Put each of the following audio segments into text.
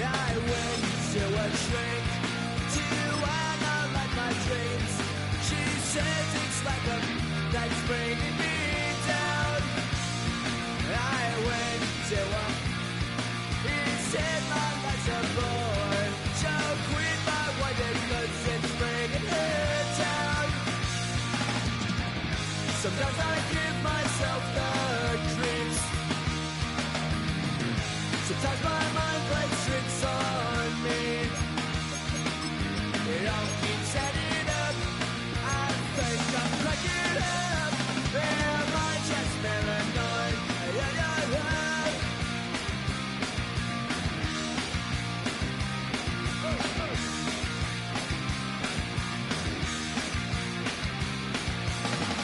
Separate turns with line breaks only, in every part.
I went to a shrink to analyze my dreams. She says it's like a that's bringing me down. I went to a he said my life's a bore. So quit my wife because it's bringing her down. Sometimes I give myself the creeps. Sometimes my mind plays tricks on me. It all keeps adding up. I think I'm cracking up. Am I just paranoid?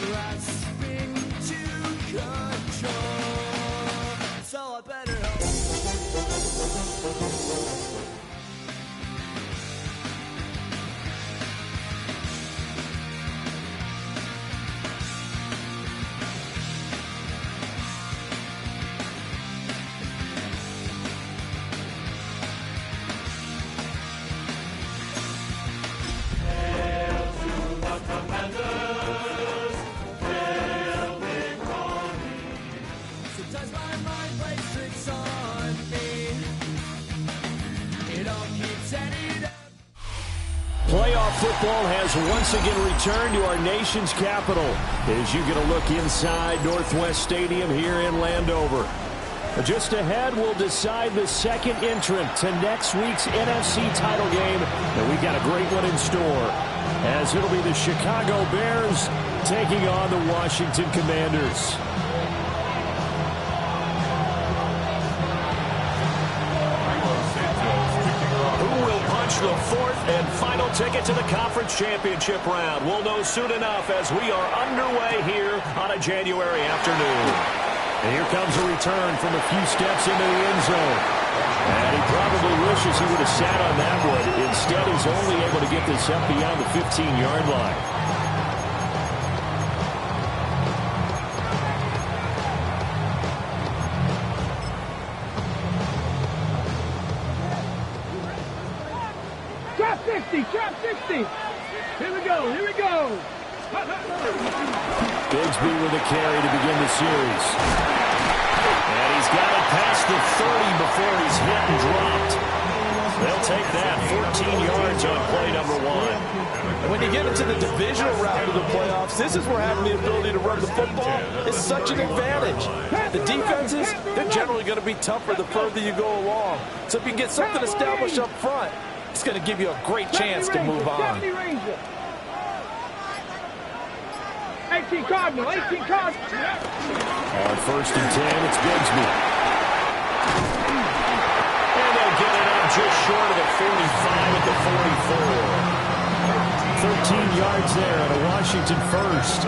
Grasping to control. So I better hope. Sometimes my mind plays tricks on me. It all keeps adding up.
Playoff football has once again returned to our nation's capital as you get a look inside Northwest Stadium here in Landover. Just ahead, we'll decide the second entrant to next week's NFC title game, and we've got a great one in store, as it'll be the Chicago Bears taking on the Washington Commanders. The fourth and final ticket to the conference championship round. We'll know soon enough as we are underway here on a January afternoon. And here comes a return from a few steps into the end zone. And he probably wishes he would have sat on that one. Instead, he's only able to get this up beyond the 15-yard line.
Trap 60. Here we go.
Bigsby with a carry to begin the series. And he's got it past the 30 before he's hit and dropped. They'll take that 14 yards on play number one.
And when you get into the divisional round of the playoffs, this is where having the ability to run the football is such an advantage. The defenses, they're generally going to be tougher the further you go along. So if you can get something established up front, it's going to give you a great chance to move on.
18 Cardinal.
On first and 10, it's Bigsby. And they'll get it up just short of the 45 at the 44. 13 yards there and a Washington first.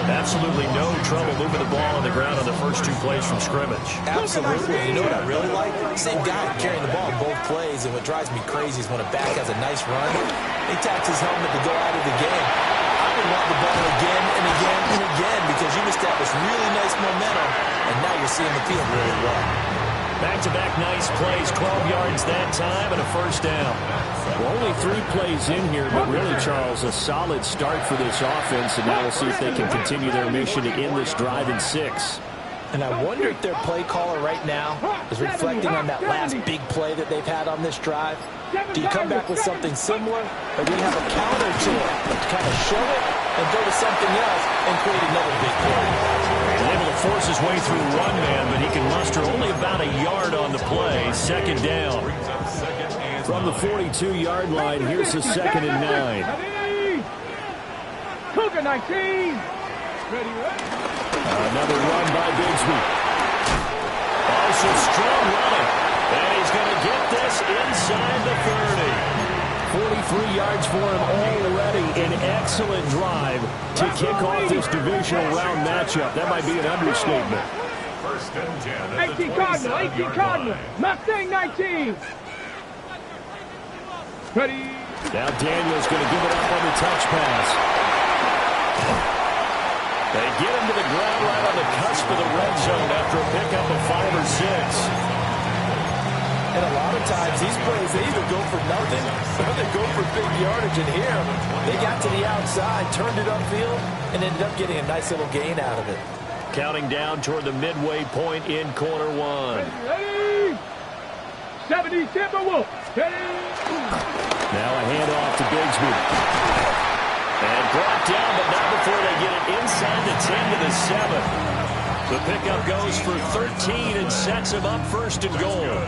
Absolutely no trouble moving the ball on the ground on the first two plays from scrimmage.
Absolutely. You know what I really like? Same guy carrying the ball both plays, and what drives me crazy is when a back has a nice run, he taps his helmet to go out of the game. I would want the ball again and again and again because you've established really nice momentum, and now you're seeing the field really well.
Back-to-back nice plays, 12 yards that time, and a first down. Well, only 3 plays in here, but really, Charles, a solid start for this offense, and now we'll see if they can continue their mission to end this drive in 6.
And I wonder if their play caller right now is reflecting on that last big play that they've had on this drive. Do you come back with something similar, or do you have a counter to it to kind of show it and go to something else and create another big play?
He's able to force his way through one man, but he can muster only about a yard on the play. Second down. From the 42-yard line, here's the 2nd and 9.
Cougar 19.
Another run by Bigsby. Also strong running. And he's going to get this inside the 30. 43 yards for him already. An excellent drive to kick off this divisional round matchup. That might be an understatement.
18 Cardinal. Mustang 19. Ready.
Now Daniel's going to give it up on the touch pass. They get him to the ground right on the cusp of the red zone after a pickup of 5 or 6.
And a lot of times, these plays, they either go for nothing or they go for big yardage. And here, they got to the outside, turned it upfield, and ended up getting a nice little gain out of it.
Counting down toward the midway point in quarter one.
Ready? 70 Timberwolves. Ready?
Now a handoff to Bigsby. And brought down, but not before they get it inside the 10 to the 7. The pickup goes for 13 and sets him up first and goal.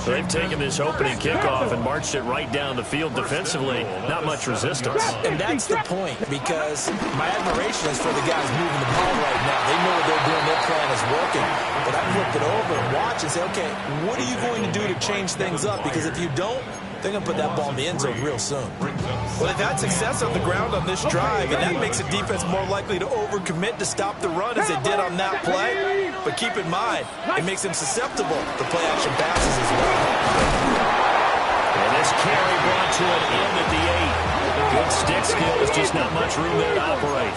They've taken this opening kickoff and marched it right down the field defensively. Not much resistance.
And that's the point, because my admiration is for the guys moving the ball right now. They know what they're doing. Their plan is working. But I flip it over and watch and say, okay, what are you going to do to change things up? Because if you don't, they're going to put that ball in the end zone real soon. Well, they've had success on the ground on this drive, and that makes the defense more likely to overcommit to stop the run as they did on that play. But keep in mind, it makes them susceptible to play-action passes as well.
And this carry brought to an end at the 8. Good stick skills, just not much room there to operate.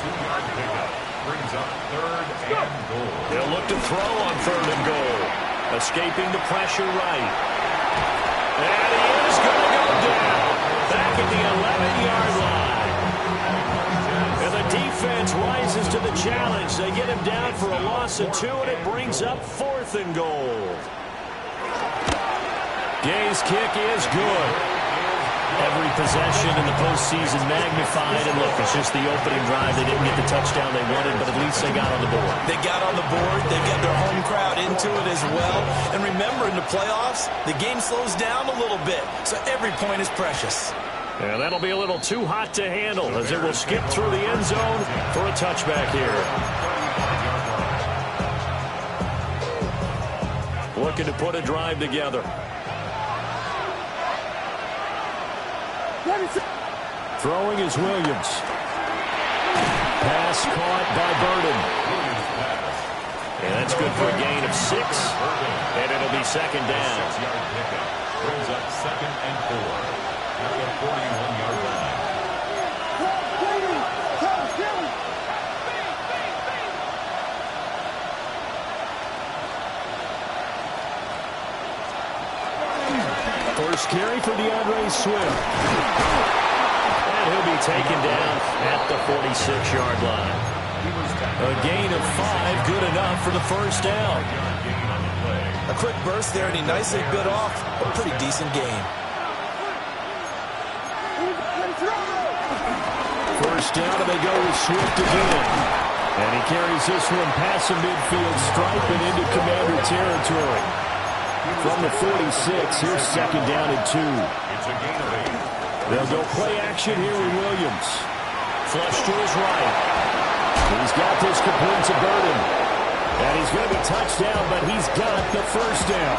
They'll look to throw on 3rd and goal. Escaping the pressure right. And he is going to go down. Back at the 11-yard line. And the defense rises to the challenge. They get him down for a loss of 2, and it brings up 4th and goal. Gay's kick is good. Every possession in the postseason magnified. And look, it's just the opening drive. They didn't get the touchdown they wanted, but at least they got on the board.
They got on the board. They got their home crowd into it as well. And remember, in the playoffs, the game slows down a little bit. So every point is precious.
And that'll be a little too hot to handle as it will skip through the end zone for a touchback here. Looking to put a drive together. Throwing is Williams. Pass caught by Burden. And that's good for a gain of 6. And it'll be 2nd down.
Brings up 2nd and 4. At the 41-yard line.
First carry for DeAndre Swift. And he'll be taken down at the 46-yard line. A gain of 5, good enough for the first down.
A quick burst there, and he nicely bit off a pretty decent gain.
First down, and they go with Swift again. And he carries this one past the midfield stripe and into Commander territory. From the 46, here's 2nd down and 2. They'll go play action here with Williams. Flush to his right. He's got this complete to Burden. And he's going to be touched down, but he's got the first down.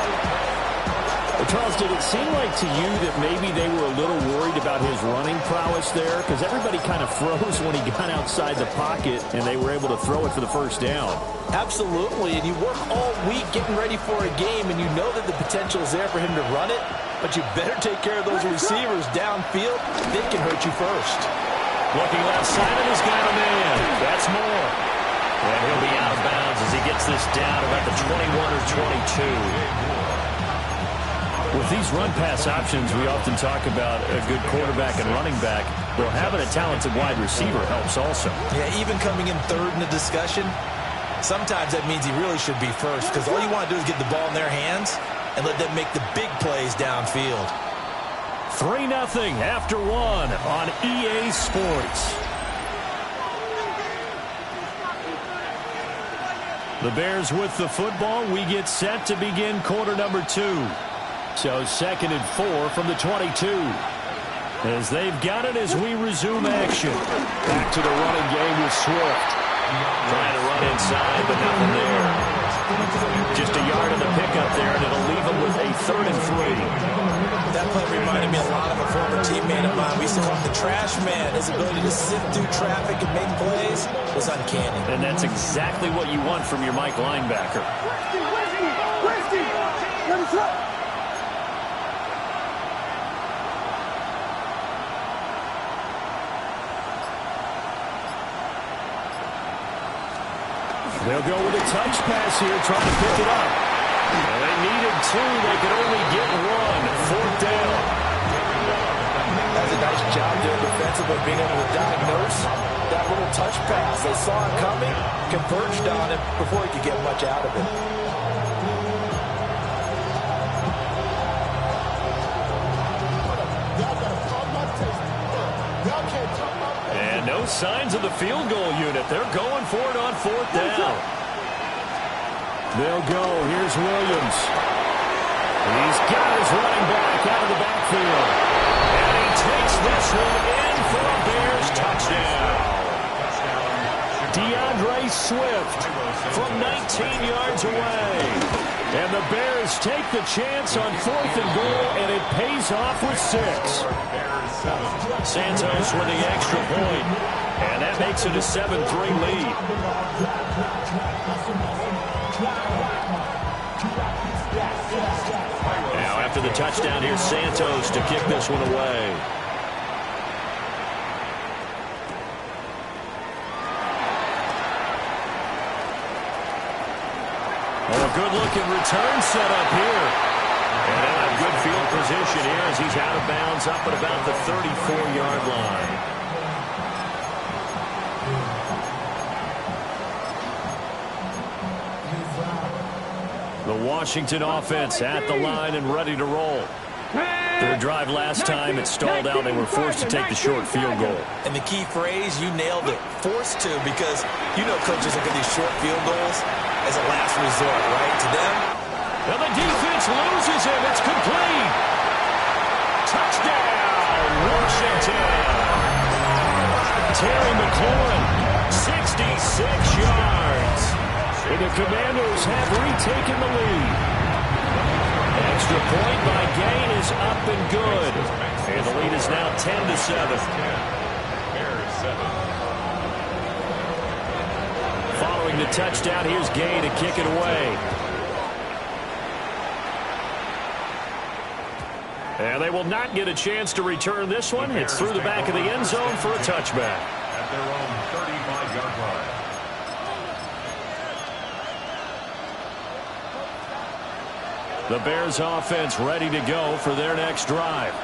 Charles, did it seem like to you that maybe they were a little worried about his running prowess there? Because everybody kind of froze when he got outside the pocket, and they were able to throw it for the first down.
Absolutely, and you work all week getting ready for a game, and you know that the potential is there for him to run it, but you better take care of those receivers downfield. They can hurt you first.
Looking left side, and he's got a man. That's more. And he'll be out of bounds as he gets this down about the 21 or 22. With these run-pass options, we often talk about a good quarterback and running back. Well, having a talented wide receiver helps also.
Yeah, even coming in 3rd in the discussion, sometimes that means he really should be first, because all you want to do is get the ball in their hands and let them make the big plays downfield.
3-0 after 1 on EA Sports. The Bears with the football. We get set to begin quarter number 2. So 2nd and 4 from the 22. As they've got it as we resume action. Back to the running game with Swift. Trying to run inside, but nothing there. Just a yard of the pickup there, and it'll leave him with a 3rd and 3.
That play reminded me a lot of a former teammate of mine. We used to call him the trash man. His ability to sift through traffic and make plays was uncanny.
And that's exactly what you want from your Mike linebacker. They'll go with a touch pass here, trying to pick it up. Well, they needed 2. They could only get 1. 4th down.
That's a nice job there defensively, being able to diagnose that little touch pass. They saw it coming, converged on it before he could get much out of it.
And no signs of the field goal unit. They're going for it on 4th down. They'll go. Here's Williams. He's got his running back out of the backfield. And he takes this one in for a Bears touchdown. DeAndre Swift from 19 yards away. And the Bears take the chance on 4th and goal, and it pays off with 6. Santos with the extra point, and that makes it a 7-3 lead. Now after the touchdown, here's Santos to kick this one away. Oh, a good-looking return set up here. And in a good field position here as he's out of bounds up at about the 34-yard line. The Washington offense at the line and ready to roll. Their drive last time, it stalled out. They were forced to take the short field goal.
And the key phrase, you nailed it, forced to, because you know coaches look at these short field goals as a last resort, right? To them.
And the defense loses him. It's complete. Touchdown, Washington. Terry McLaurin, 66 yards. And the Commandos have retaken the lead. Extra point by Gain is up and good. And the lead is now 10-7. Following the touchdown, here's Gain to kick it away. And they will not get a chance to return this one. It's through the back of the end zone for a touchback.
At their own 35-yard line.
The Bears offense ready to go for their next drive.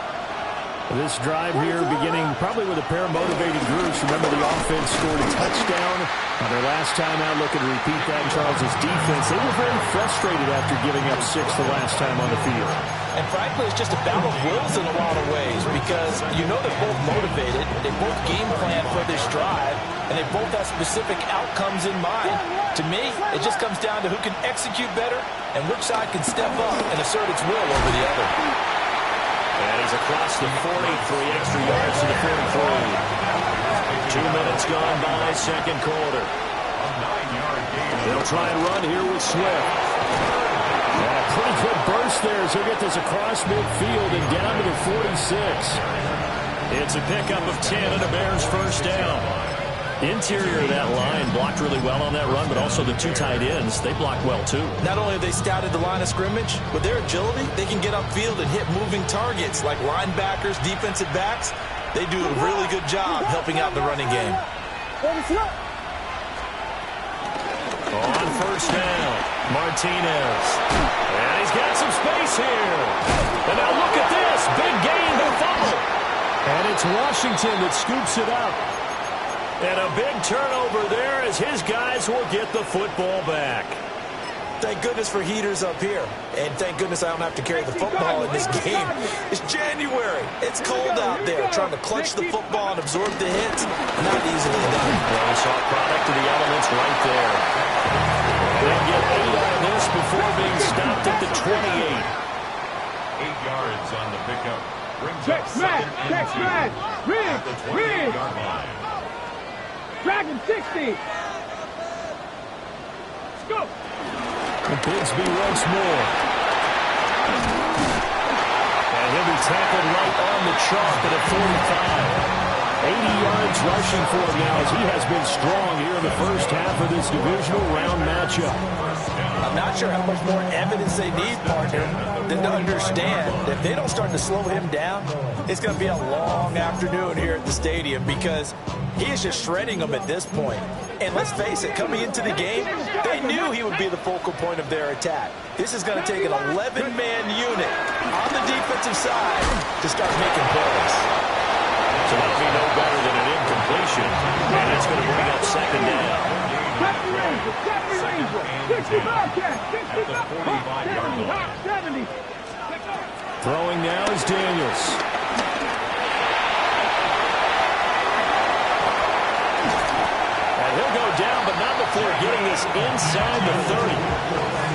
This drive here beginning probably with a pair of motivated groups. Remember, the offense scored a touchdown on their last time out. Looking to repeat that. Charles's defense, they were very frustrated after giving up 6 the last time on the field.
And frankly, it's just a battle of wills in a lot of ways, because you know they're both motivated, they both game plan for this drive, and they both have specific outcomes in mind. To me, it just comes down to who can execute better and which side can step up and assert its will over the other.
And he's across the 40, 3 extra yards to the 43. 2 minutes gone by, second quarter. They'll try and run here with Swift. And a pretty good burst there as he'll get this across midfield and down to the 46. It's a pickup of 10 and a Bears first down. Interior of that line blocked really well on that run, but also the 2 tight ends, they blocked well too.
Not only have they scouted the line of scrimmage, with their agility, they can get upfield and hit moving targets like linebackers, defensive backs. They do a really good job helping out the running game.
On first down, Martinez. And he's got some space here. And now look at this. Big gain, the fumble. And it's Washington that scoops it up. And a big turnover there as his guys will get the football back.
Thank goodness for heaters up here. And thank goodness I don't have to carry the football in this game. It's January. It's cold out there. Trying to clutch the football and absorb the hits, not easily done.
Well, we saw a product of the elements right there. They'll get 8 out of this before being stopped at the 28.
8 yards on the pickup. Brings
Check
up
smash,
2nd and
check
2
smash.
at the 28-yard line.
Dragon 60. Let's go.
And Bigsby once more. And he'll be tackled right on the chalk at a 45. 80 yards rushing for him now as he has been strong here in the first half of this divisional round matchup.
I'm not sure how much more evidence they need, partner, than to understand that if they don't start to slow him down, it's going to be a long afternoon here at the stadium because he is just shredding them at this point. And let's face it, coming into the game, they knew he would be the focal point of their attack. This is going to take an 11-man unit on the defensive side to start making plays.
So that'll be no better than an incompletion, and it's going to bring up second down. Throwing now is Daniels. And he'll go down, but not before getting this inside the 30.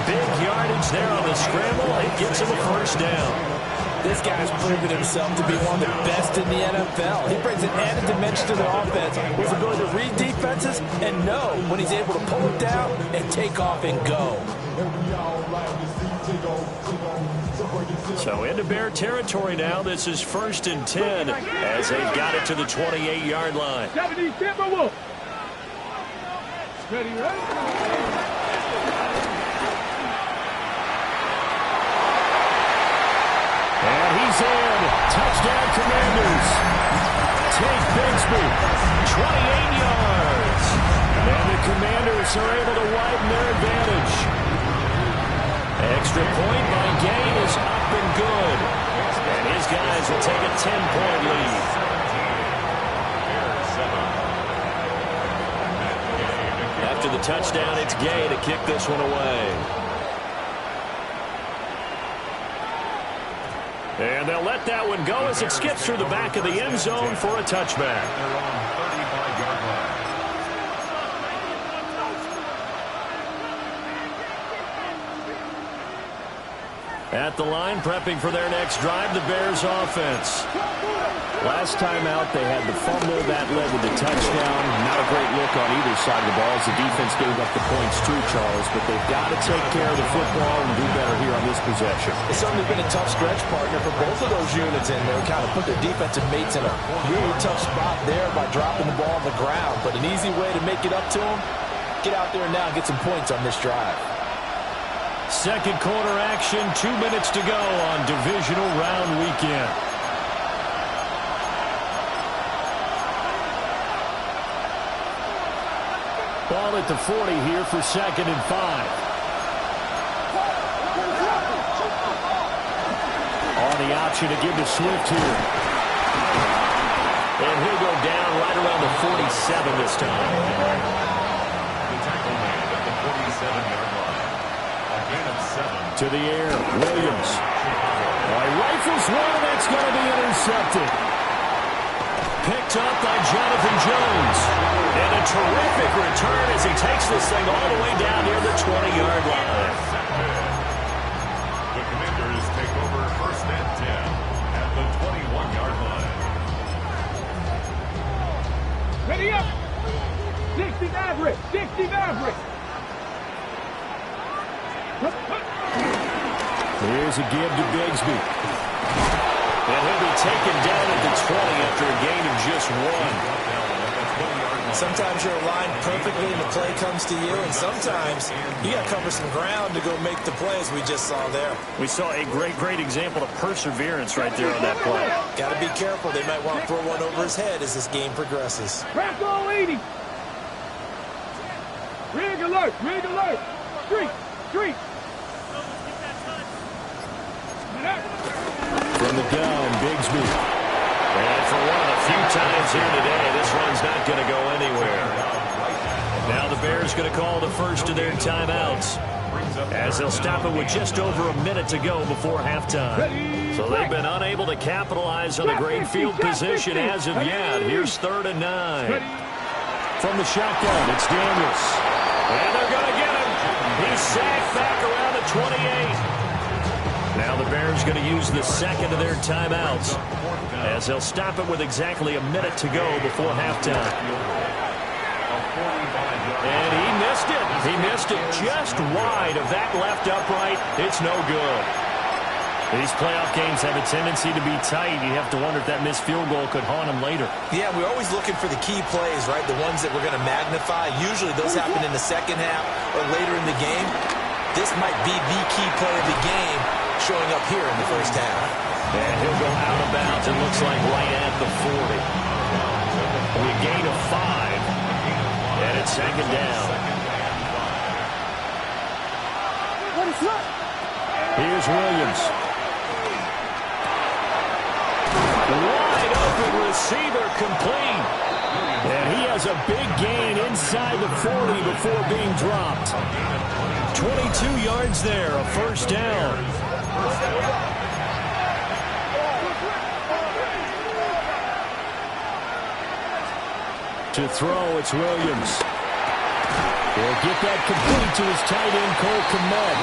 Big yardage there on the scramble. It gets him a first down.
This guy's proven himself to be one of the best in the NFL. He brings an added dimension to their offense with his ability to read defenses and know when he's able to pull it down and take off and go.
So into Bear territory now. This is 1st and 10 as they've got it to the 28-yard line.
70 Timberwolves. Ready, ready?
And he's in. Touchdown, Commanders. Take Bigsby. 28 yards. And the Commanders are able to widen their advantage. Extra point by Gain is up and good. And his guys will take a 10-point lead. After the touchdown, it's Gay to kick this one away. And they'll let that one go as it skips through the back of the end zone for a touchback. At the line, prepping for their next drive, the Bears offense. Last time out, they had the fumble. That led to the touchdown. Not a great look on either side of the ball as the defense gave up the points too, Charles. But they've got to take care of the football and do better here on this possession.
It's certainly been a tough stretch, partner, for both of those units in there. Kind of put their defensive mates in a really tough spot there by dropping the ball on the ground. But an easy way to make it up to them, get out there now and get some points on this drive.
Second quarter action, 2 minutes to go on divisional round weekend. Ball at the 40 here for 2nd and 5. On the option to give to Swift here. And he'll go down right around the 47 this time.
The tackle made at the 47-yard line. A gain of 7.
To the air, Williams. Rifles one, that's going to be intercepted. Picked up by Jonathan Jones. And a terrific return as he takes this thing all the way down near the 20-yard line.
The Commanders take over 1st and 10 at the 21-yard line.
Ready up. 60 Maverick. 60 Maverick.
Here's a give to Bigsby. And he'll be taken down at the 20 after a gain of just 1.
Sometimes you're aligned perfectly and the play comes to you, and sometimes you got to cover some ground to go make the plays we just saw there.
We saw a great example of perseverance right there on that play.
Got to be careful. They might want to throw one over his head as this game progresses.
Crack all 80. Rig alert. Rig alert. Street. Street.
From the gun, Bigsby. And for one of the few times here today, this run's not going to go anywhere. Now the Bears going to call the first of their timeouts as they'll stop it with just over a minute to go before halftime. So they've been unable to capitalize on the great field position as of yet. Here's 3rd and 9. From the shotgun, it's Daniels. And they're going to get him. He's sacked back around the 28. Now the Bears going to use the second of their timeouts as they'll stop it with exactly a minute to go before halftime. And he missed it. He missed it just wide of that left upright. It's no good. These playoff games have a tendency to be tight. You have to wonder if that missed field goal could haunt them later.
Yeah, we're always looking for the key plays, right? The ones that we're going to magnify. Usually those happen in the second half or later in the game. This might be the key play of the game showing up here in the first half.
And he'll go out of bounds, it looks like right at the 40. We gain a 5, and it's second down. Here's Williams. Wide open receiver complete. And he has a big gain inside the 40 before being dropped. 22 yards there, a first down. To throw, it's Williams. He'll get that complete to his tight end, Cole Kmet.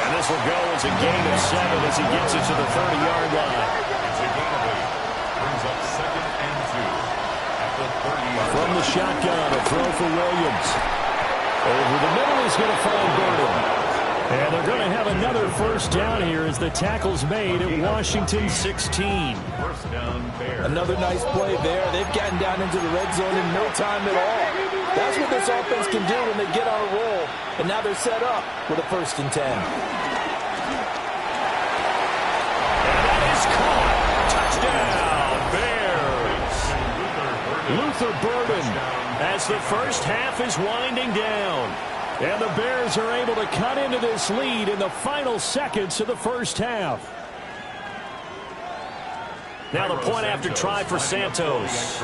And this will go as a gain of 7 as he gets it to the 30-yard line.
It's a gain of 8. Brings up 2nd and 2 at the 30-yard line.
From the shotgun, a throw for Williams. Over the middle, he's going to find Burden. And they're going to have another first down here as the tackle's made at Washington 16.
First down, Bears.
Another nice play there. They've gotten down into the red zone in no time at all. That's what this offense can do when they get on a roll. And now they're set up with a 1st and 10.
And that is caught. Touchdown, Bears. Luther Burden as the first half is winding down. And the Bears are able to cut into this lead in the final seconds of the first half. Now the point after try for Santos.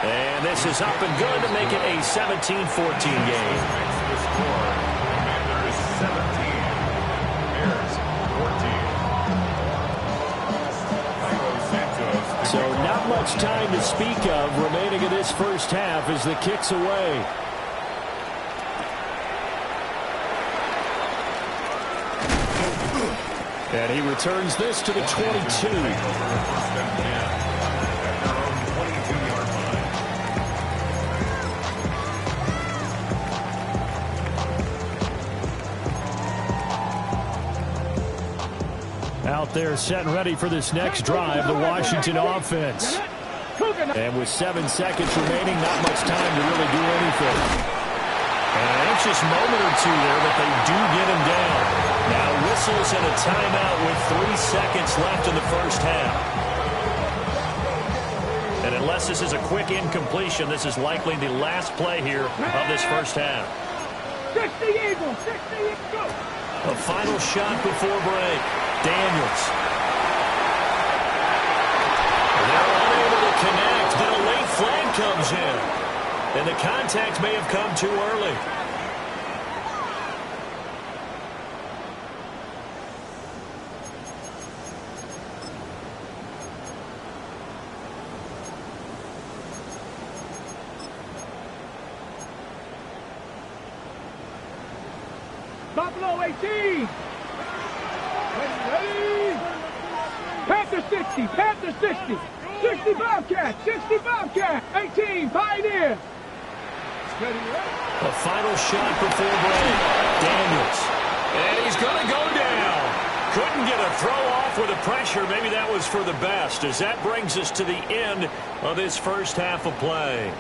And this is up and good to make it a 17-14 game.
The score, Commanders 17, Bears 14.
So not much time to speak of remaining in this first half as the kick's away. And he returns this to the 22. Out there set and ready for this next drive, the Washington offense. And with 7 seconds remaining, not much time to really do anything. And an anxious moment or two there, but they do get him down. Now whistles and a timeout with 3 seconds left in the first half. And unless this is a quick incompletion, this is likely the last play here of this first half.
60 Eagles, 60 Eagles.
A final shot before break. Daniels. They're unable to connect. Then a late flag comes in. And the contact may have come too early.
Buffalo 18. Ready. Panther 60. Panther 60. 60 Bobcat. 60 Bobcat. 18 Pioneer.
A final shot before break. Daniels. And he's going to go down. Couldn't get a throw off with the pressure. Maybe that was for the best, as that brings us to the end of this first half of play.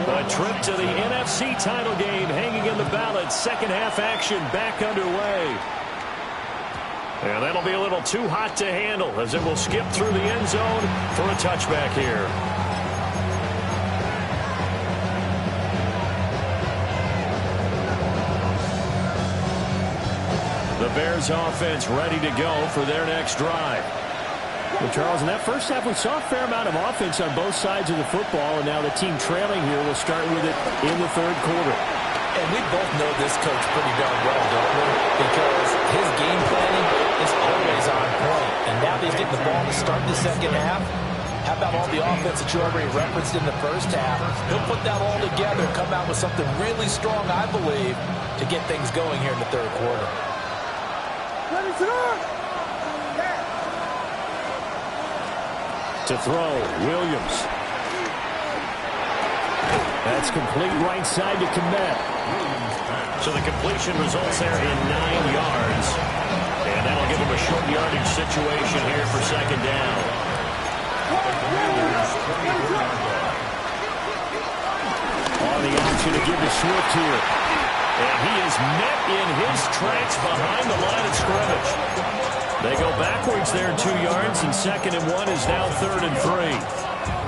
A trip to the NFC title game hanging in the balance. Second half action back underway. And that'll be a little too hot to handle as it will skip through the end zone for a touchback here. The Bears offense ready to go for their next drive. Well, Charles, in that first half, we saw a fair amount of offense on both sides of the football, and now the team trailing here will start with it in the third quarter.
And we both know this coach pretty darn well, don't we? Because his game planning is always on point. And now that he's getting the ball to start the second half, how about all the offense that you already referenced in the first half? He'll put that all together, come out with something really strong, I believe, to get things going here in the third quarter.
Ready, sir.
To throw, Williams. That's complete right side to Kmet. So the completion results there in 9 yards. And that'll give him a short yardage situation here for second down. On the option to give to Swift here. And he is met in his tracks behind the line of scrimmage. They go backwards there 2 yards, and 2nd and 1 is now 3rd and 3.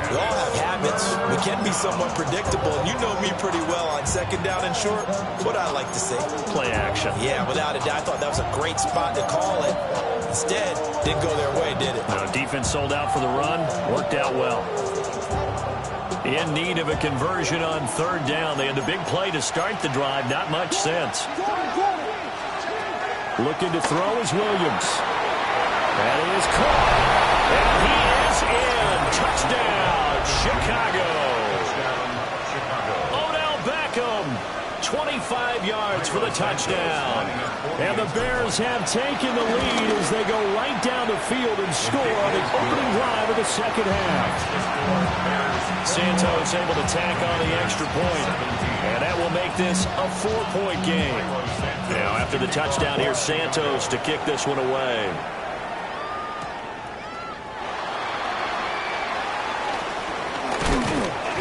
We all have habits. We can be somewhat predictable. And you know me pretty well on 2nd down and short. What I like to say.
Play action.
Yeah, without a doubt. I thought that was a great spot to call it. Instead, didn't go their way, did it?
No, defense sold out for the run. Worked out well. In need of a conversion on 3rd down. They had the big play to start the drive. Not much sense. Looking to throw is Williams. That is caught. And he is in. Touchdown, Chicago. Odell Beckham, 25 yards for the touchdown. And the Bears have taken the lead as they go right down the field and score on the opening drive of the second half. Santos able to tack on the extra point. And that will make this a 4-point game. Now after the touchdown, here's Santos to kick this one away.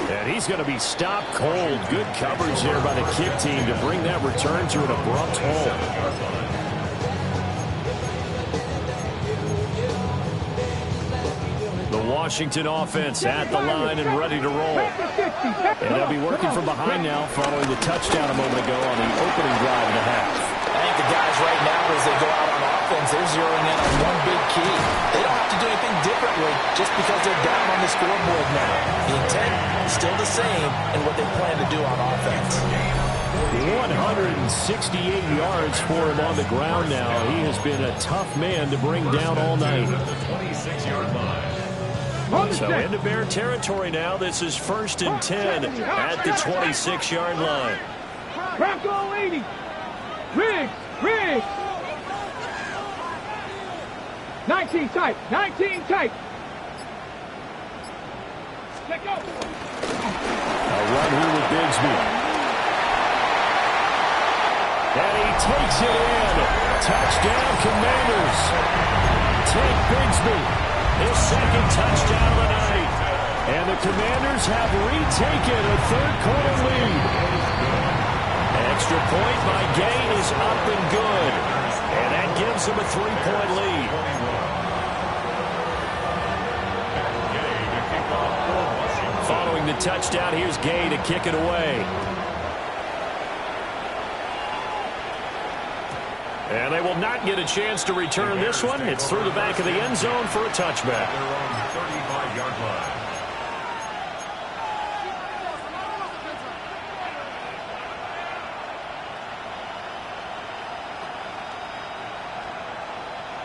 And he's going to be stopped cold. Good coverage there by the kick team to bring that return to an abrupt halt. The Washington offense at the line and ready to roll. And they'll be working from behind now following the touchdown a moment ago on the opening drive and a half.
I think the guys right now, as they go out on offense, they're zeroing in on one big key. They don't have to do anything differently just because they're down on the scoreboard now. The intent is still the same in what they plan to do on offense.
168 yards for him on the ground now. He has been a tough man to bring down all night.
26-yard line.
So into Bear territory now. This is 1st and 10 at the 26-yard line.
Bronco 80. Riggs. 19 tight. 19 tight. Let go.
A run here with Bigsby. And he takes it in. Touchdown, Commanders. Take Bigsby. His 2nd touchdown of the night. And the Commanders have retaken a 3rd-quarter lead. Extra point by Gay is up and good. And that gives them a 3-point lead. Following the touchdown, here's Gay to kick it away. And they will not get a chance to return this one. It's through the back of the end zone for a touchback.
They're on the 35-yard line.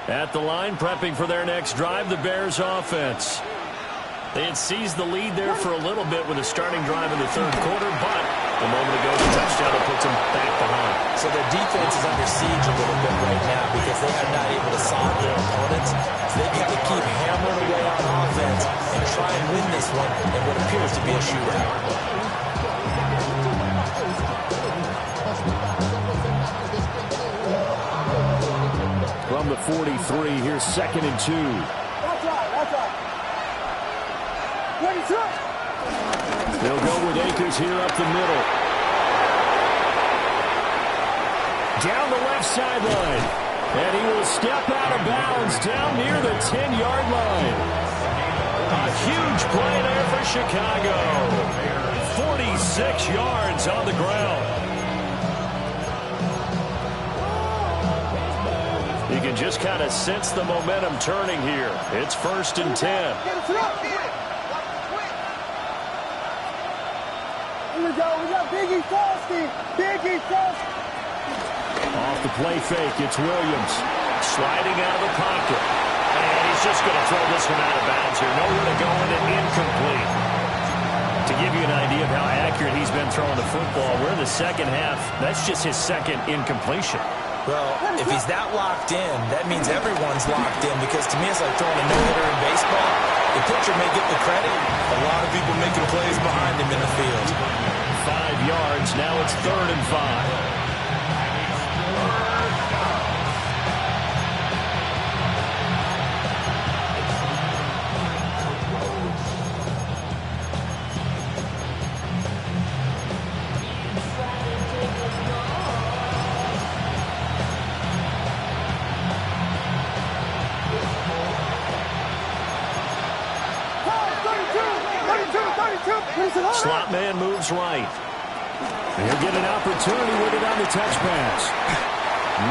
At the line, prepping for their next drive, the Bears offense. They had seized the lead there for a little bit with a starting drive in the 3rd quarter, but a moment ago, the touchdown that puts them back behind.
So their defense is under siege a little bit right now because they are not able to solve their opponents. So they've got to keep hammering away on offense and try and win this one in what appears to be a shootout.
From the 43, here's 2nd and 2.
That's right. Ready, shot.
They'll go with Akers here up the middle. Down the left sideline. And he will step out of bounds down near the 10-yard line. A huge play there for Chicago. 46 yards on the ground. You can just kind of sense the momentum turning here. It's 1st and 10.
Here we go. We got Biggie Frosty.
Off the play fake, it's Williams. Sliding out of the pocket. And he's just going to throw this one out of bounds here. Nowhere to go and incomplete. To give you an idea of how accurate he's been throwing the football, we're in the second half. That's just his 2nd incompletion.
Well, if he's that locked in, that means everyone's locked in, because to me it's like throwing a no-hitter in baseball. The pitcher may get the credit. A lot of people making plays behind him in the field.
5 yards. Now it's 3rd and 5. Slot man moves right. He'll get an opportunity with it on the touch pass.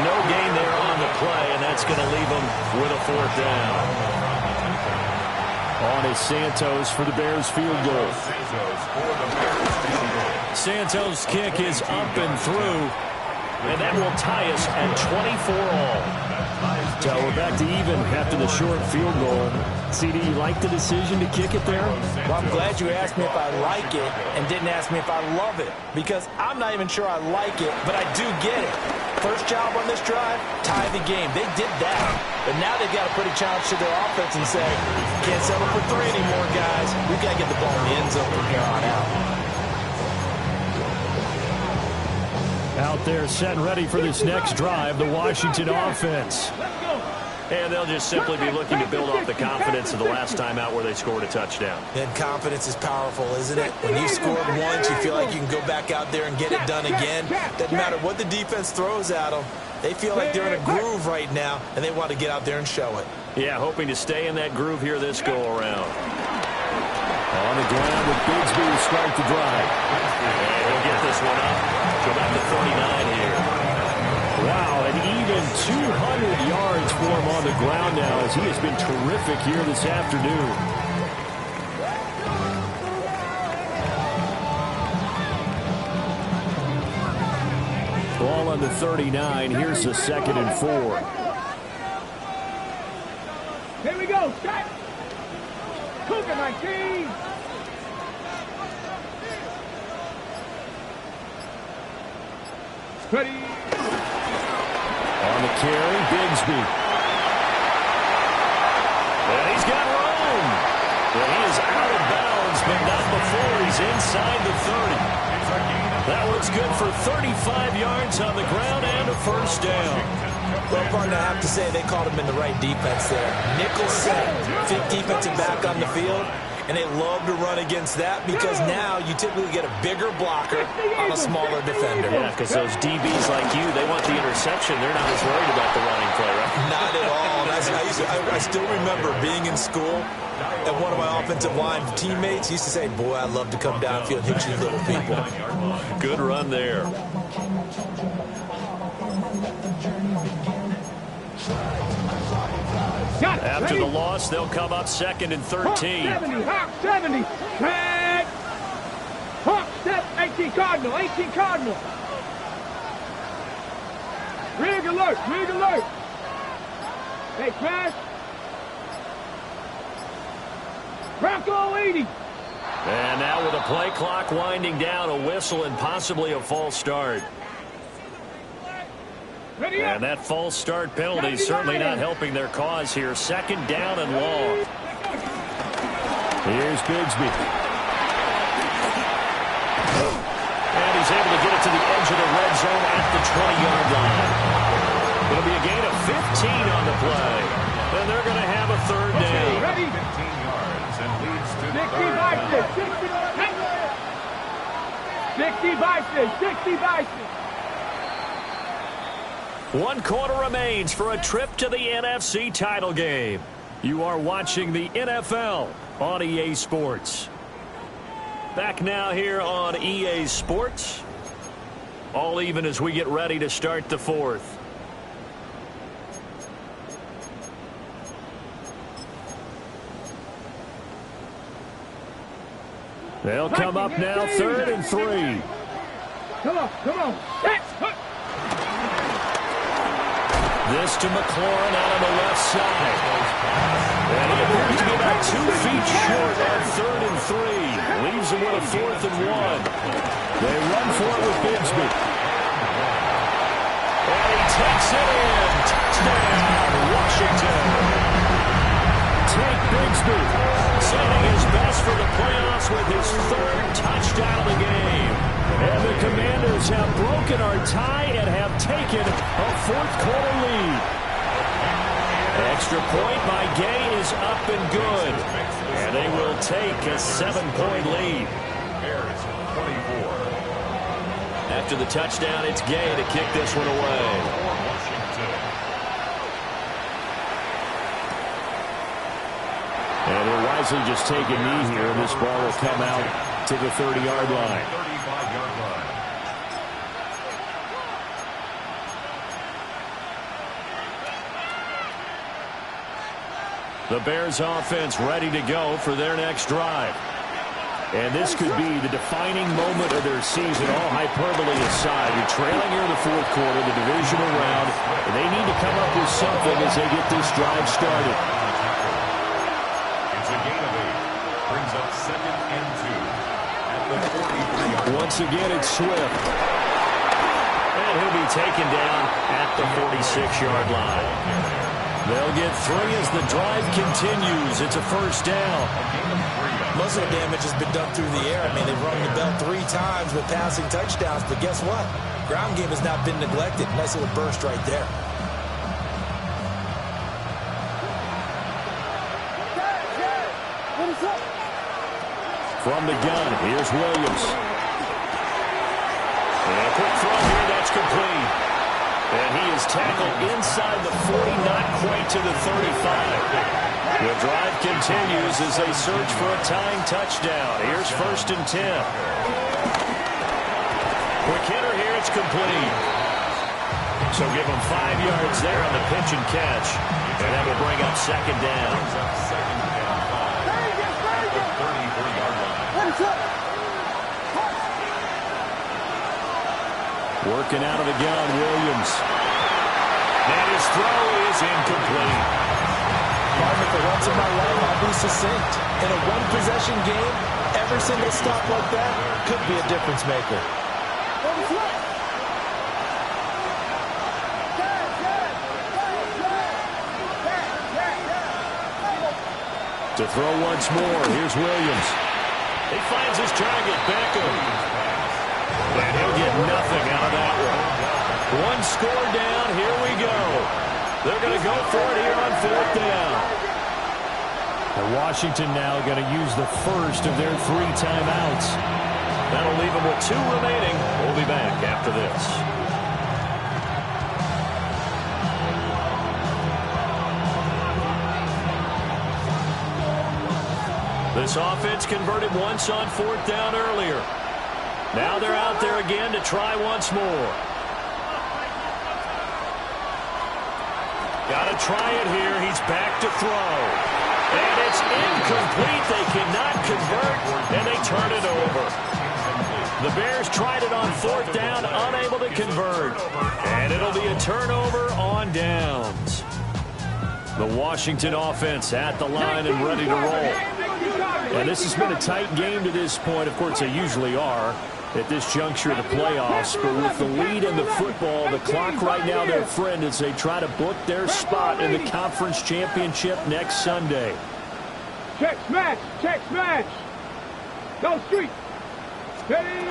No gain there on the play, and that's going to leave him with a 4th down. On is Santos for the Bears field goal. Santos' kick is up and through, and that will tie us at 24 all. So we're back to even after the short field goal. CD, you like the decision to kick it there?
Well, I'm glad you asked me if I like it and didn't ask me if I love it, because I'm not even sure I like it, but I do get it. First job on this drive, tie the game. They did that, but now they've got to put a challenge to their offense and say, can't settle for 3 anymore, guys. We've got to get the ball in the end zone from here on out.
Out there set and ready for this next drive, the Washington offense. And they'll just simply be looking to build off the confidence of the last time out where they scored a touchdown.
And confidence is powerful, isn't it? When you scored once, you feel like you can go back out there and get it done again. Doesn't matter what the defense throws at them. They feel like they're in a groove right now, and they want to get out there and show it.
Yeah, hoping to stay in that groove here this go-around. On the ground with Bigsby to start the drive. And he'll get this one up. Go back to 39 here. Wow, and even 200 yards for him on the ground now, as he has been terrific here this afternoon. Ball on the 39. Here's the 2nd and 4.
Here we go, Scott. Cougar 19. Ready.
On the carry, Bigsby. And he's got room. And he is out of bounds, but not before he's inside the 30. That one's good for 35 yards on the ground and a 1st down.
Well, partner, I have to say they called him in the right defense there. Nickel set, 5th defensive back on the field, and they love to run against that because now you typically get a bigger blocker on a smaller defender.
Yeah, because those DBs like you, they want the interception. They're not as worried about the running play, right?
Not at all. I still remember being in school, and one of my offensive line teammates used to say, boy, I'd love to come downfield and hit you little people.
Good run there. After the loss, they'll come up 2nd and 13.
Hawk 70, Hawk 70. Tag. Hawk 18 Cardinal, 18 Cardinal. Rig alert, rig alert. Hey, crash. Bronco 80.
And now with the play clock winding down, a whistle and possibly a false start. And that false start penalty is certainly not helping their cause here. 2nd down and long. Here's Bigsby. And he's able to get it to the edge of the red zone at the 20-yard line. It'll be a gain of 15 on the play. And they're going to have a 3rd down.
Ready?
15 yards and leads to
60 Bison, 60 Bison, 60 Bison.
1 quarter remains for a trip to the NFC title game. You are watching the NFL on EA Sports. Back now here on EA Sports. All even as we get ready to start the 4th. They'll come up now 3rd and 3.
Come on, come on.
This to McLaurin out on the left side. And he appears to be about 2 feet short on 3rd and 3. Leaves him with a 4th and 1. They run for it with Bigsby. And he takes it in. Touchdown, Washington. Tank Bigsby setting his best for the playoffs with his third touchdown of the game. And the Commanders have broken our tie and have taken a fourth-quarter lead. Extra point by Gay is up and good. And they will take a 7-point lead.
Bears 24.
After the touchdown, it's Gay to kick this one away. And he'll wisely just take a knee here, and this ball will come out to the 30-yard line.
35-yard line.
The Bears offense ready to go for their next drive. And this could be the defining moment of their season, all hyperbole aside. You're trailing here in the fourth quarter, the divisional round, and they need to come up with something as they get this drive started.
It's a gain of 8. Brings up 2nd and 2 at the 43-yard line.
Once again, it's Swift. And he'll be taken down at the 46-yard line. They'll get 3 as the drive continues. It's a first down.
Most of the damage has been done through the air. I mean, they've rung the bell 3 times with passing touchdowns, but guess what? Ground game has not been neglected. Nice little burst right there.
From the gun, here's Williams. And a quick throw here, that's complete. And he is tackled inside the 40, not quite to the 35. The drive continues as they search for a tying touchdown. Here's 1st and 10. Quick hitter here, it's complete. So give them 5 yards there on the pitch and catch. And that will bring up 2nd down. Working out of the gun, Williams. And his throw is incomplete.
Marvin, for once in my life, I'll be succinct. In a one-possession game, every single stop like that could be a difference maker.
To throw once more, here's Williams. He finds his target, Beckham. And he'll get nothing out of that one. 1 score down, here we go. They're going to go for it here on 4th down. And Washington now going to use the first of their 3 timeouts. That'll leave them with 2 remaining. We'll be back after this. This offense converted once on 4th down earlier. Now they're out there again to try once more. Got to try it here. He's back to throw. And it's incomplete. They cannot convert, and they turn it over. The Bears tried it on 4th down, unable to convert. And it'll be a turnover on downs. The Washington offense at the line and ready to roll. And this has been a tight game to this point. Of course, they usually are at this juncture of the playoffs. But with the lead in the football, the clock right now their friend as they try to book their spot in the conference championship next Sunday.
Check smash! Check smash! Go street! Steady!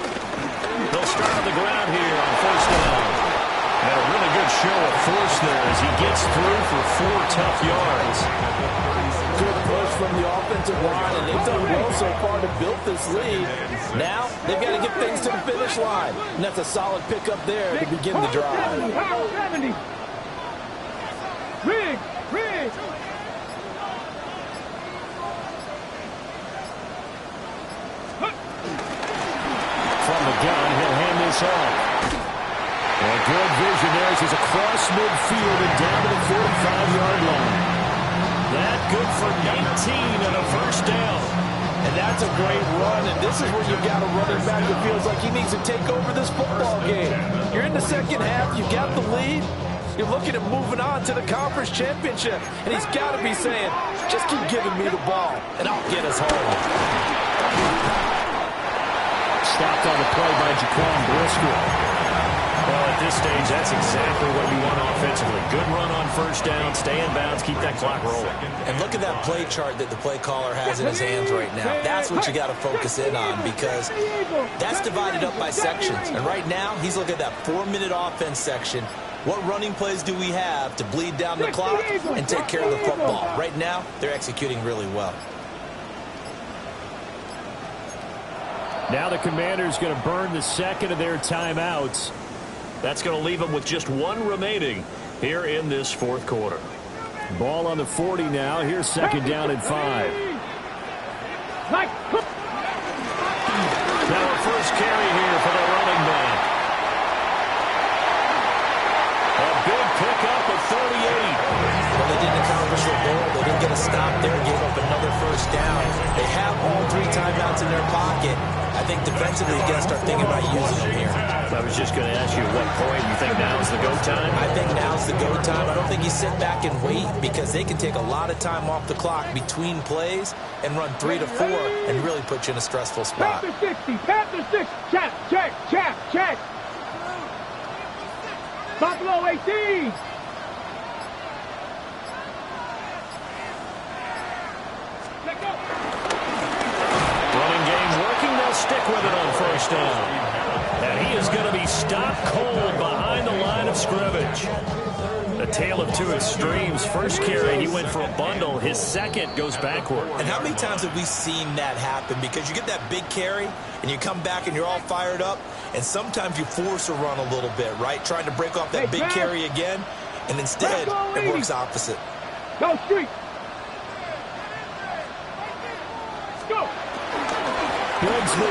They'll start on the ground here on 1st down. And a really good show of force there as he gets through for 4 tough yards.
Good push from the offensive line, and they've done well so far to build this lead. Now, they've got to get things to the finish line. And that's a solid pickup there to begin the drive.
70. Rig! Rig!
From the gun, he'll hand this off. And good vision there as he's across midfield and down to the 45-yard line. That good for 19 and a 1st down.
And that's a great run, and this is where you've got a running back that feels like he needs to take over this football game. You're in the second half, you've got the lead. You're looking at moving on to the conference championship, and he's got to be saying, just keep giving me the ball, and I'll get us home.
Stopped on the play by Jaquan Brisker. Well, at this stage, that's exactly what you want offensively. Good run on first down, stay in bounds, keep that clock rolling.
And look at that play chart that the play caller has in his hands right now. That's what you got to focus in on, because that's divided up by sections. And right now, he's looking at that 4-minute offense section. What running plays do we have to bleed down the clock and take care of the football? Right now, they're executing really well.
Now the Commanders going to burn the second of their timeouts. That's going to leave them with just one remaining here in this fourth quarter. Ball on the 40 now. Here's second down and 5. Now a first carry here for the running back. A big pickup of 38.
Well, they didn't accomplish their goal. They didn't get a stop there and gave up another first down. They have all 3 timeouts in their pocket. I think defensively, you got to start thinking about using them here.
I was just going to ask you at what point you think now is the go time?
I think now's the go time. I don't think you sit back and wait, because they can take a lot of time off the clock between plays and run 3 to 4 and really put you in a stressful spot.
Panther 60, Panther 60, check, check, check, check. Buffalo 18. Let go.
Running game working. They'll stick with it on first down. And he is going to be stopped cold behind the line of scrimmage. A tale of two extremes. First carry, he went for a bundle. His second goes backward.
And how many times have we seen that happen? Because you get that big carry, and you come back and you're all fired up, and sometimes you force a run a little bit, right? Trying to break off that big carry again, and instead it works opposite.
Go street. Go.
Gillespie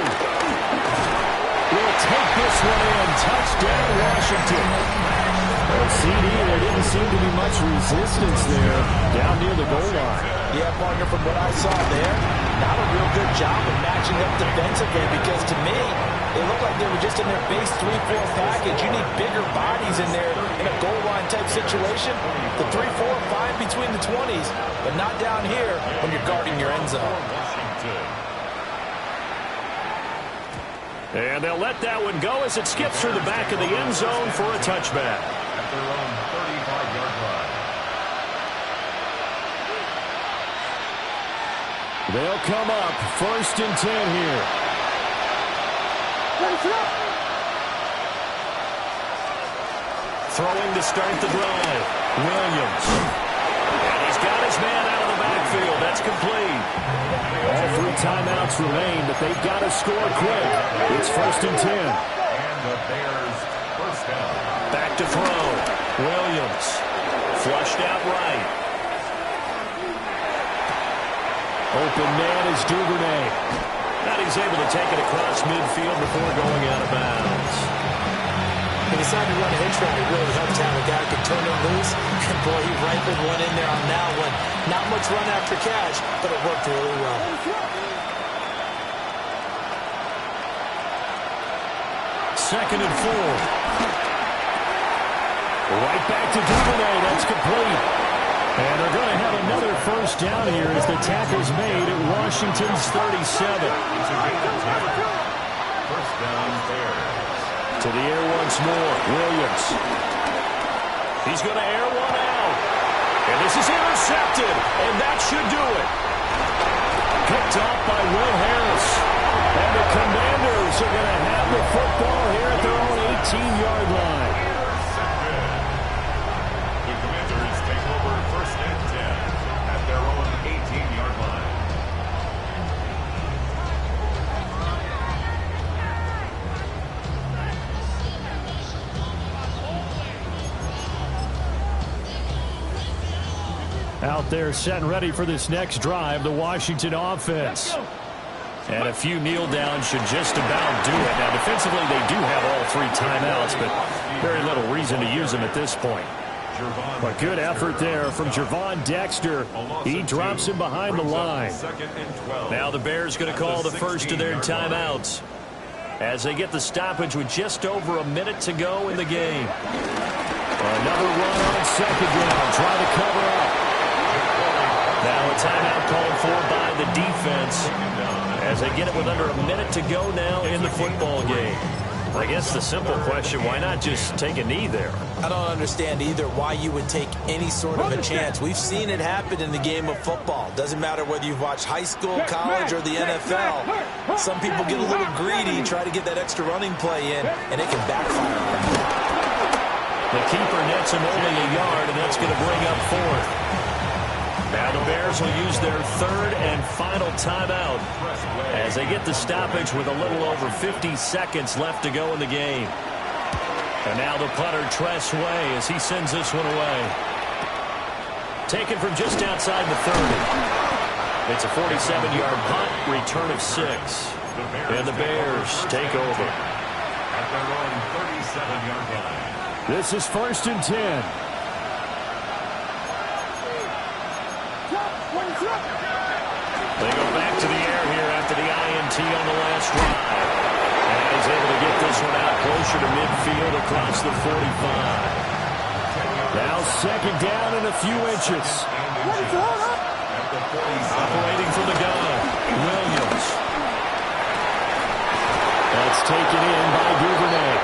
will take this one in. Touchdown, Washington. Well, CD, there didn't seem to be much resistance there down near the goal line.
Yeah, partner, from what I saw there, not a real good job of matching up defensively, because to me, it looked like they were just in their base 3-4 package. You need bigger bodies in there in a goal line type situation. The 3-4 fine between the 20s, but not down here when you're guarding your end zone.
And they'll let that one go as it skips through the back of the end zone for a touchback.
At their own 35-yard line.
They'll come up first and 10 here. Throwing to start the drive. Williams. And he's got his man out of the backfield. That's complete. All 3 timeouts remain, but they've got to score quick. It's first and 10.
And the Bears first down.
Back to throw. Williams. Flushed out right. Open man is Duvernay. And he's able to take it across midfield before going out of bounds.
He decided to run a hitch route. It really helped to have a guy who could turn it loose. And boy, he rifled one in there on that one. Not much run after catch, but it worked really well.
Second and 4. Right back to Duvernay. That's complete. And they're going to have another first down here as the tackle's made at Washington's 37.
First down, Bears.
To the air once more. Williams. He's going to air one out. And this is intercepted. And that should do it. Picked off by Will Harris. And the Commanders are going to have the football here at their own 18-yard line.
The Commanders take over first and 10 at their own 18-yard line.
Out there set and ready for this next drive, the Washington offense. And a few kneel downs should just about do it. Now, defensively, they do have all 3 timeouts, but very little reason to use them at this point. But good effort there from Gervon Dexter. He drops him behind the line. Now the Bears going to call the first of their timeouts as they get the stoppage with just over a minute to go in the game. Another run on second down. Try to cover up. Now a timeout called for by the defense as they get it with under a minute to go now in the football game. I guess the simple question, why not just take a knee there?
I don't understand either why you would take any sort of a chance. We've seen it happen in the game of football. Doesn't matter whether you've watched high school, college, or the NFL. Some people get a little greedy, try to get that extra running play in, and it can backfire on them.
The keeper nets him only a yard, and that's going to bring up fourth. Now the Bears will use their third and final timeout as they get the stoppage with a little over 50 seconds left to go in the game. And now the punter, Tress Way, as he sends this one away. Taken from just outside the 30. It's a 47-yard punt, return of 6. And the Bears take over.
At their own 37-yard line.
This is 1st and 10. They go back to the air here after the INT on the last drive. And he's able to get this one out closer to midfield across the 45. Now 2nd down and a few inches. Operating from the gun, Williams. That's taken in by Duvernay.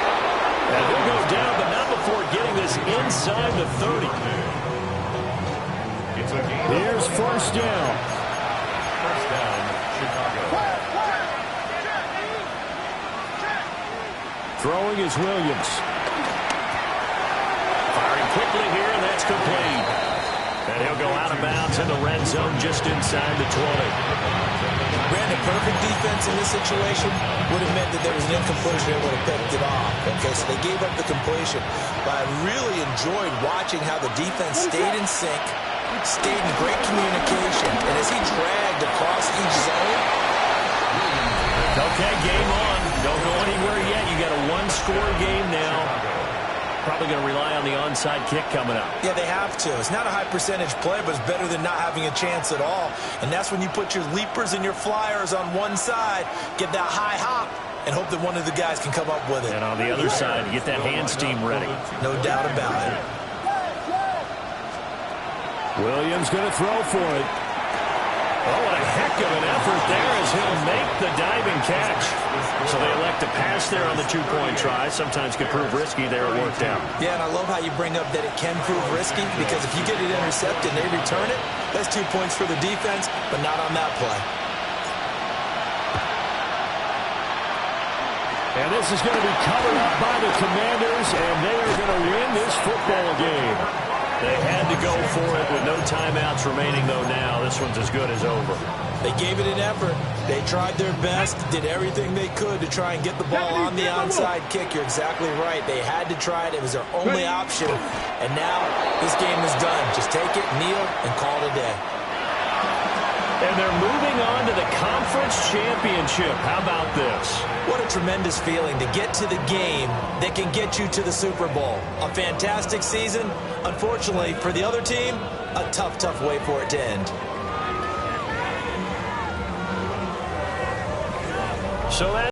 And he'll go down, but not before getting this inside the 30. Here's 1st down.
First down, Chicago.
Throwing is Williams. Firing quickly here, and that's complete. And he'll go out of bounds in the red zone just inside the 20.
Brandon, perfect defense in this situation would have meant that there was an incompletion that would have picked it off. Okay, so they gave up the completion. But I really enjoyed watching how the defense stayed in sync, stayed in great communication, and as he dragged across each zone.
Okay, game on. Don't go anywhere yet. You got a one-score game now. Probably going to rely on the onside kick coming up.
Yeah, they have to. It's not a high percentage play, but it's better than not having a chance at all. And that's when you put your leapers and your flyers on one side, get that high hop, and hope that one of the guys can come up with it.
And on the other side, get that hands team ready.
No doubt about it.
Williams going to throw for it. Oh, what a heck of an effort there as he'll make the diving catch. So they elect to pass there on the two-point try. Sometimes can prove risky there. It worked out.
Yeah, and I love how you bring up that it can prove risky, because if you get it intercepted and they return it, that's 2 points for the defense, but not on that play.
And this is going to be covered up by the Commanders, and they are going to win this football game. They had to go for it with no timeouts remaining, though, now. This one's as good as over.
They gave it an effort. They tried their best, did everything they could to try and get the ball on the onside kick. You're exactly right. They had to try it. It was their only option. And now this game is done. Just take it, kneel, and call it a day.
And they're moving on to the conference championship. How about this?
What a tremendous feeling to get to the game that can get you to the Super Bowl. A fantastic season. Unfortunately, for the other team, a tough, tough way for it to end.
So that